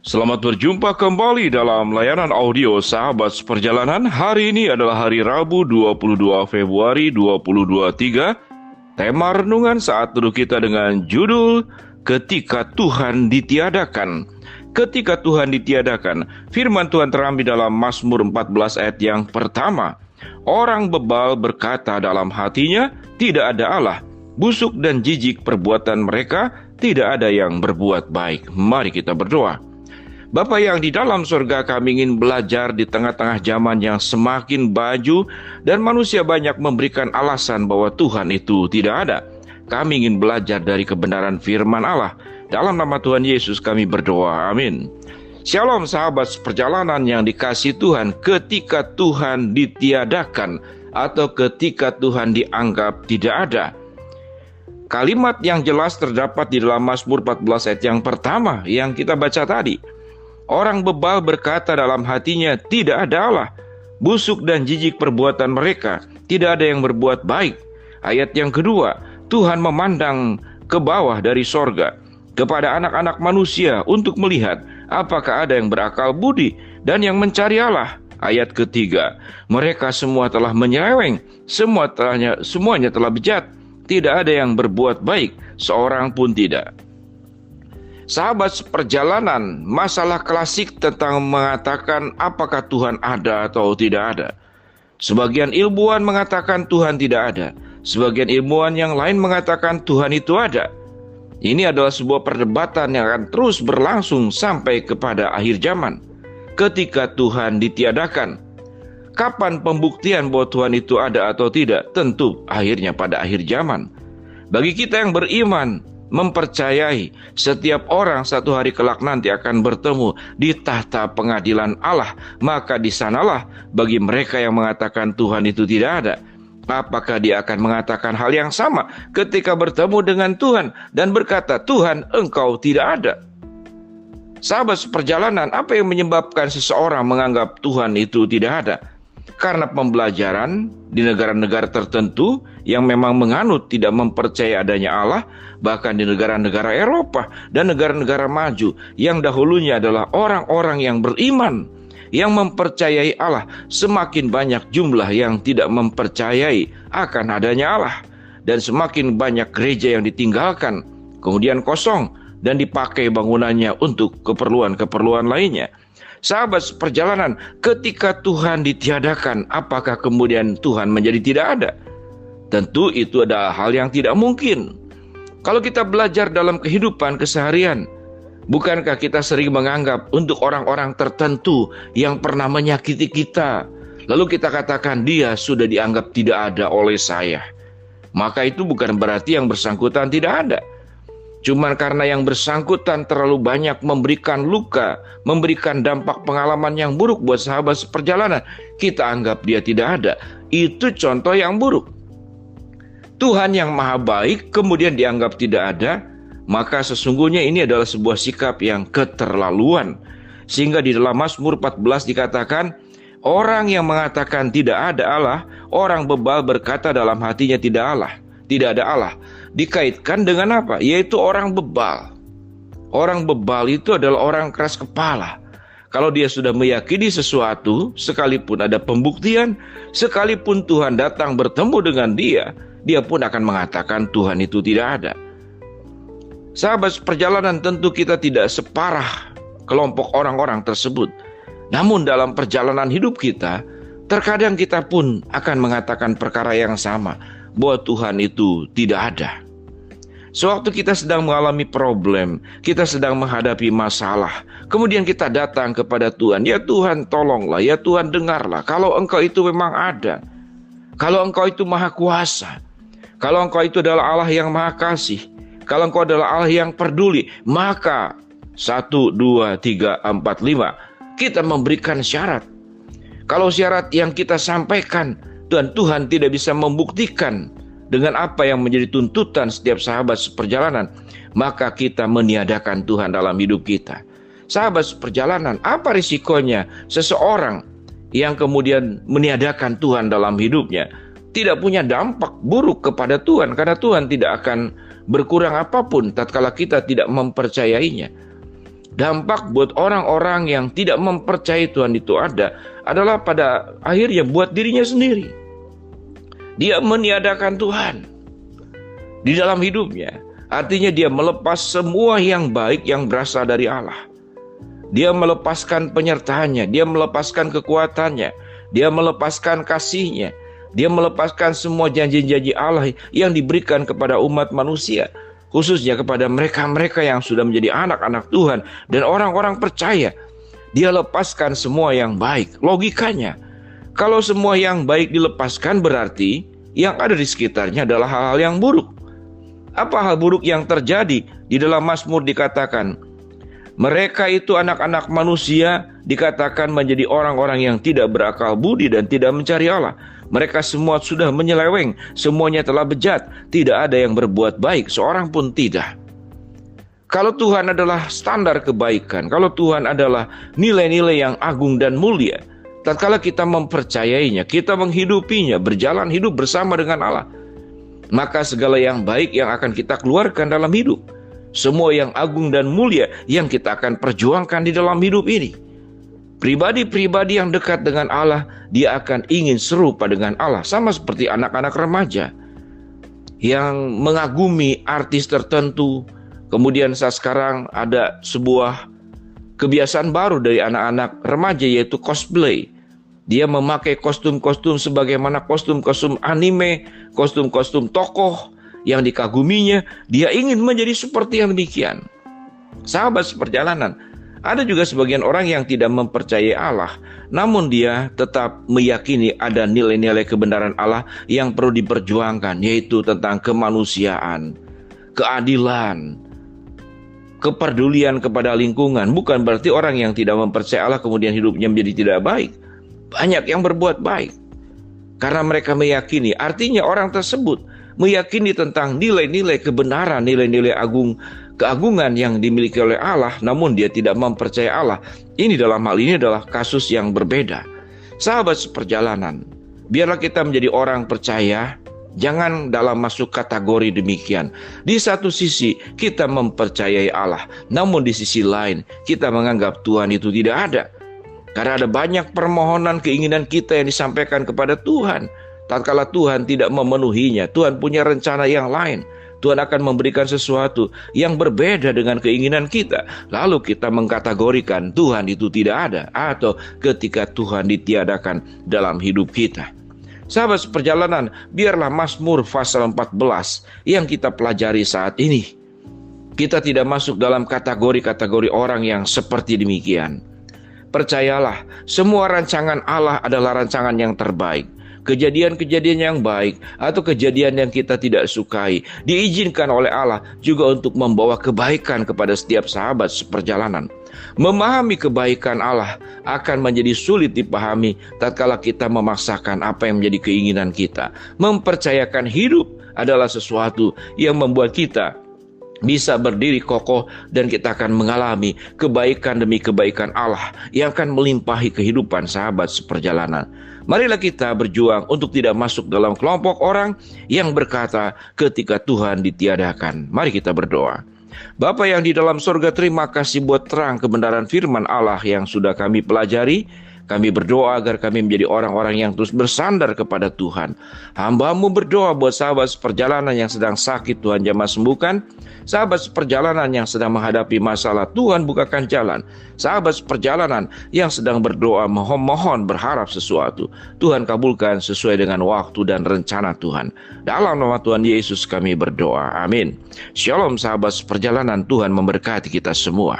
Selamat berjumpa kembali dalam layanan audio Sahabat Seperjalanan. Hari ini adalah hari Rabu 22 Februari 2023. Tema renungan saat teduh kita dengan judul Ketika Tuhan Ditiadakan. Ketika Tuhan ditiadakan, firman Tuhan terambil dalam Mazmur 14 ayat yang pertama. Orang bebal berkata dalam hatinya, tidak ada Allah. Busuk dan jijik perbuatan mereka, tidak ada yang berbuat baik. Mari kita berdoa. Bapa yang di dalam surga, kami ingin belajar di tengah-tengah zaman yang semakin baju dan manusia banyak memberikan alasan bahwa Tuhan itu tidak ada. Kami ingin belajar dari kebenaran firman Allah. Dalam nama Tuhan Yesus kami berdoa, amin. Shalom sahabat seperjalanan yang dikasihi Tuhan. Ketika Tuhan ditiadakan atau ketika Tuhan dianggap tidak ada. Kalimat yang jelas terdapat di dalam Mazmur 14 ayat yang pertama yang kita baca tadi. Orang bebal berkata dalam hatinya, tidak ada Allah. Busuk dan jijik perbuatan mereka, tidak ada yang berbuat baik. Ayat yang kedua, Tuhan memandang ke bawah dari sorga kepada anak-anak manusia untuk melihat apakah ada yang berakal budi dan yang mencari Allah. Ayat ketiga, mereka semua telah menyeleweng, semuanya telah bejat, tidak ada yang berbuat baik, seorang pun tidak. Sahabat seperjalanan, masalah klasik tentang mengatakan apakah Tuhan ada atau tidak ada. Sebagian ilmuwan mengatakan Tuhan tidak ada. Sebagian ilmuwan yang lain mengatakan Tuhan itu ada. Ini adalah sebuah perdebatan yang akan terus berlangsung sampai kepada akhir zaman. Ketika Tuhan ditiadakan, kapan pembuktian bahwa Tuhan itu ada atau tidak? Tentu akhirnya pada akhir zaman. Bagi kita yang beriman, mempercayai setiap orang satu hari kelak nanti akan bertemu di tahta pengadilan Allah, maka di sanalah bagi mereka yang mengatakan Tuhan itu tidak ada, apakah dia akan mengatakan hal yang sama ketika bertemu dengan Tuhan dan berkata, Tuhan, engkau tidak ada? Sahabat seperjalanan, apa yang menyebabkan seseorang menganggap Tuhan itu tidak ada? Karena pembelajaran di negara-negara tertentu yang memang menganut tidak mempercayai adanya Allah, bahkan di negara-negara Eropa dan negara-negara maju yang dahulunya adalah orang-orang yang beriman, yang mempercayai Allah, semakin banyak jumlah yang tidak mempercayai akan adanya Allah, dan semakin banyak gereja yang ditinggalkan, kemudian kosong dan dipakai bangunannya untuk keperluan-keperluan lainnya. Sahabat seperjalanan, ketika Tuhan ditiadakan, apakah kemudian Tuhan menjadi tidak ada? Tentu itu adalah hal yang tidak mungkin. Kalau kita belajar dalam kehidupan keseharian, bukankah kita sering menganggap untuk orang-orang tertentu yang pernah menyakiti kita, lalu kita katakan dia sudah dianggap tidak ada oleh saya? Maka itu bukan berarti yang bersangkutan tidak ada. Cuman karena yang bersangkutan terlalu banyak memberikan luka, memberikan dampak pengalaman yang buruk buat sahabat seperjalanan, kita anggap dia tidak ada. Itu contoh yang buruk. Tuhan yang maha baik kemudian dianggap tidak ada, maka sesungguhnya ini adalah sebuah sikap yang keterlaluan. Sehingga di dalam Mazmur 14 dikatakan, orang yang mengatakan tidak ada Allah, orang bebal berkata dalam hatinya tidak ada Allah. Dikaitkan dengan apa? Yaitu orang bebal. Orang bebal itu adalah orang keras kepala. Kalau dia sudah meyakini sesuatu, sekalipun ada pembuktian, sekalipun Tuhan datang bertemu dengan dia, dia pun akan mengatakan Tuhan itu tidak ada. Sahabat seperjalanan, tentu kita tidak separah kelompok orang-orang tersebut. Namun dalam perjalanan hidup kita, terkadang kita pun akan mengatakan perkara yang sama, bahwa Tuhan itu tidak ada. Sewaktu kita sedang mengalami problem, kita sedang menghadapi masalah, kemudian kita datang kepada Tuhan, ya Tuhan tolonglah, ya Tuhan dengarlah, kalau engkau itu memang ada, kalau engkau itu maha kuasa, kalau engkau itu adalah Allah yang maha kasih, kalau engkau adalah Allah yang peduli, maka 1, 2, 3, 4, 5 kita memberikan syarat. Kalau syarat yang kita sampaikan dan Tuhan tidak bisa membuktikan dengan apa yang menjadi tuntutan setiap sahabat seperjalanan, maka kita meniadakan Tuhan dalam hidup kita. Sahabat seperjalanan, apa risikonya seseorang yang kemudian meniadakan Tuhan dalam hidupnya? Tidak punya dampak buruk kepada Tuhan, karena Tuhan tidak akan berkurang apapun tatkala kita tidak mempercayainya. Dampak buat orang-orang yang tidak mempercayai Tuhan itu adalah pada akhirnya buat dirinya sendiri. Dia meniadakan Tuhan di dalam hidupnya. Artinya dia melepas semua yang baik yang berasal dari Allah. Dia melepaskan penyertaannya, dia melepaskan kekuatannya, dia melepaskan kasihnya, dia melepaskan semua janji-janji Allah yang diberikan kepada umat manusia, khususnya kepada mereka-mereka yang sudah menjadi anak-anak Tuhan dan orang-orang percaya. Dia lepaskan semua yang baik. Logikanya, kalau semua yang baik dilepaskan berarti yang ada di sekitarnya adalah hal-hal yang buruk. Apa hal buruk yang terjadi? Di dalam Mazmur dikatakan, mereka itu anak-anak manusia dikatakan menjadi orang-orang yang tidak berakal budi dan tidak mencari Allah. Mereka semua sudah menyeleweng, semuanya telah bejat, tidak ada yang berbuat baik, seorang pun tidak. Kalau Tuhan adalah standar kebaikan, kalau Tuhan adalah nilai-nilai yang agung dan mulia, tatkala kita mempercayainya, kita menghidupinya, berjalan hidup bersama dengan Allah, maka segala yang baik yang akan kita keluarkan dalam hidup, semua yang agung dan mulia yang kita akan perjuangkan di dalam hidup ini. Pribadi-pribadi yang dekat dengan Allah, dia akan ingin serupa dengan Allah. Sama seperti anak-anak remaja yang mengagumi artis tertentu. Kemudian saat sekarang ada sebuah kebiasaan baru dari anak-anak remaja, yaitu cosplay. Dia memakai kostum-kostum sebagaimana kostum-kostum anime, kostum-kostum tokoh yang dikaguminya. Dia ingin menjadi seperti yang demikian. Sahabat seperjalanan, ada juga sebagian orang yang tidak mempercayai Allah, namun dia tetap meyakini ada nilai-nilai kebenaran Allah yang perlu diperjuangkan, yaitu tentang kemanusiaan, keadilan, kepedulian kepada lingkungan. Bukan berarti orang yang tidak mempercayai Allah kemudian hidupnya menjadi tidak baik. Banyak yang berbuat baik karena mereka meyakini. Artinya orang tersebut meyakini tentang nilai-nilai kebenaran, nilai-nilai keagungan yang dimiliki oleh Allah, namun dia tidak mempercayai Allah. Ini dalam hal ini adalah kasus yang berbeda. Sahabat seperjalanan, biarlah kita menjadi orang percaya, jangan dalam masuk kategori demikian. Di satu sisi kita mempercayai Allah, namun di sisi lain kita menganggap Tuhan itu tidak ada. Karena ada banyak permohonan keinginan kita yang disampaikan kepada Tuhan. Tatkala Tuhan tidak memenuhinya, Tuhan punya rencana yang lain. Tuhan akan memberikan sesuatu yang berbeda dengan keinginan kita. Lalu kita mengkategorikan Tuhan itu tidak ada, atau ketika Tuhan ditiadakan dalam hidup kita. Sahabat seperjalanan, biarlah Mazmur pasal 14 yang kita pelajari saat ini. Kita tidak masuk dalam kategori-kategori orang yang seperti demikian. Percayalah, semua rancangan Allah adalah rancangan yang terbaik. Kejadian-kejadian yang baik atau kejadian yang kita tidak sukai diizinkan oleh Allah juga untuk membawa kebaikan kepada setiap sahabat seperjalanan. Memahami kebaikan Allah akan menjadi sulit dipahami tatkala kita memaksakan apa yang menjadi keinginan kita. Mempercayakan hidup adalah sesuatu yang membuat kita bisa berdiri kokoh dan kita akan mengalami kebaikan demi kebaikan Allah yang akan melimpahi kehidupan sahabat seperjalanan. Marilah kita berjuang untuk tidak masuk dalam kelompok orang yang berkata ketika Tuhan ditiadakan. Mari kita berdoa. Bapa yang di dalam surga, terima kasih buat terang kebenaran firman Allah yang sudah kami pelajari. Kami berdoa agar kami menjadi orang-orang yang terus bersandar kepada Tuhan. Hamba-Mu berdoa buat sahabat seperjalanan yang sedang sakit, Tuhan jamah sembuhkan. Sahabat seperjalanan yang sedang menghadapi masalah, Tuhan bukakan jalan. Sahabat seperjalanan yang sedang berdoa, mohon berharap sesuatu, Tuhan kabulkan sesuai dengan waktu dan rencana Tuhan. Dalam nama Tuhan Yesus kami berdoa. Amin. Shalom sahabat seperjalanan, Tuhan memberkati kita semua.